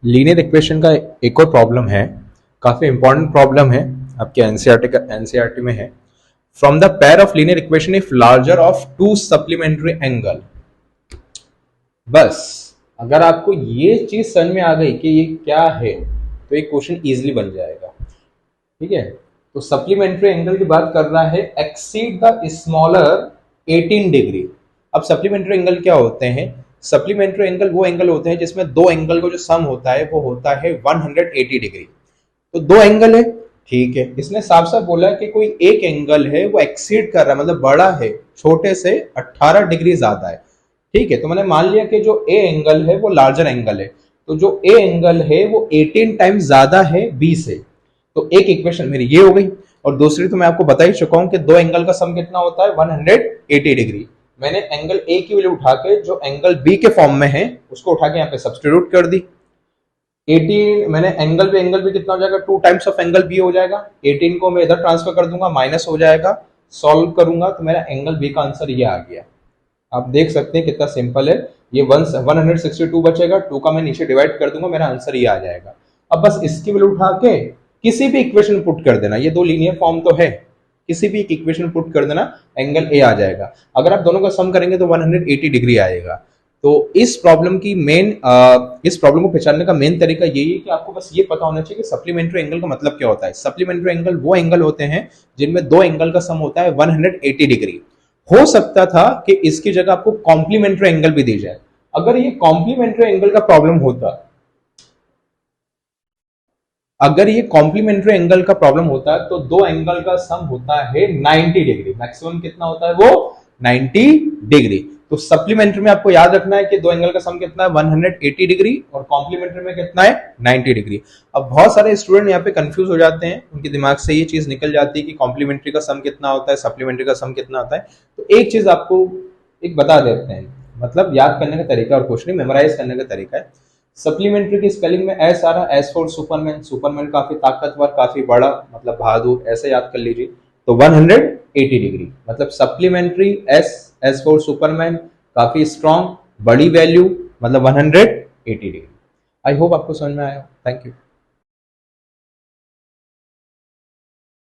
Linear equation का एक और प्रॉब्लम है, काफी इंपॉर्टेंट प्रॉब्लम है, आपके एनसीईआरटी में है। From the pair of linear equation if larger of to supplementary angle. बस अगर आपको ये चीज समझ में आ गई कि ये क्या है तो ये क्वेश्चन इजीली बन जाएगा। ठीक है, तो सप्लीमेंट्री एंगल की बात कर रहा है, एक्सीड द स्मॉलर 18 डिग्री। अब सप्लीमेंट्री एंगल क्या होते हैं? सप्लीमेंट्री एंगल वो एंगल होते हैं जिसमें दो एंगल का जो सम होता है वो होता है 180 डिग्री। तो दो एंगल है, ठीक है, इसने साफ साफ बोला कि कोई एक एंगल है वो एक्सीड कर रहा है, मतलब बड़ा है, छोटे से 18 डिग्री ज्यादा है। ठीक है, तो मैंने मान लिया कि जो ए एंगल है वो लार्जर एंगल है, तो जो ए एंगल है वो 18 टाइम्स ज्यादा है बी से। तो एक इक्वेशन मेरी ये हो गई, और दूसरी तो मैं आपको बता ही चुका हूं कि दो एंगल का सम कितना होता है 180 डिग्री। मैंने एंगल ए की वैल्यू उठा के जो एंगल बी के फॉर्म में है उसको उठा के यहाँ पे सब्स्टिट्यूट कर दी। 18 मैंने एंगल भी कितना हो जाएगा, 2 टाइम्स ऑफ एंगल बी हो जाएगा। 18 को मैं इधर ट्रांसफर कर दूंगा, माइनस हो जाएगा, सॉल्व करूंगा तो मेरा एंगल बी का आंसर ये आ गया। आप देख सकते हैं कितना सिंपल है। ये 162 बचेगा, 2 का मैं नीचे डिवाइड कर दूंगा, मेरा आंसर ये आ जाएगा। अब बस इसकी वैल्यू उठा के किसी भी इक्वेशन पुट कर देना, ये दो लीनियर फॉर्म तो है, किसी भी एक इक्वेशन पुट कर देना, एंगल ए आ जाएगा। अगर आप दोनों का सम करेंगे तो 180 डिग्री आएगा। तो इस प्रॉब्लम को पहचानने का मेन तरीका यही है कि आपको बस ये पता होना चाहिए कि सप्लीमेंट्री एंगल का मतलब क्या होता है। सप्लीमेंट्री एंगल वो एंगल होते हैं जिनमें दो एंगल का सम होता है 180 डिग्री। हो सकता था कि इसकी जगह आपको कॉम्प्लीमेंट्री एंगल भी दी जाए। अगर ये कॉम्प्लीमेंट्री एंगल का प्रॉब्लम होता, अगर ये कॉम्प्लीमेंट्री एंगल का प्रॉब्लम होता है तो दो एंगल का सम होता है 90 डिग्री। मैक्सिमम कितना होता है वो 90 डिग्री। तो सप्लीमेंट्री में आपको याद रखना है कि दो एंगल का सम कितना है 180 डिग्री, और कॉम्प्लीमेंट्री में कितना है 90 डिग्री। अब बहुत सारे स्टूडेंट यहाँ पे कंफ्यूज हो जाते हैं, उनके दिमाग से ये चीज निकल जाती है कि कॉम्प्लीमेंट्री का सम कितना होता है, सप्लीमेंट्री का सम कितना होता है। तो एक चीज आपको एक बता देते हैं, मतलब याद करने का तरीका और क्वेश्चन मेमोराइज करने का तरीका है। सप्लीमेंट्री की स्पेलिंग में एस आ रहा, एस फॉर सुपरमैन, सुपरमैन काफी ताकतवर, काफी बड़ा, मतलब बहादुर, ऐसे याद कर लीजिए। तो 180 डिग्री मतलब सप्लीमेंट्री, एस फॉर सुपरमैन, काफी स्ट्रॉन्ग, बड़ी वैल्यू, मतलब 180 डिग्री। आई होप आपको समझ में आया। Thank you.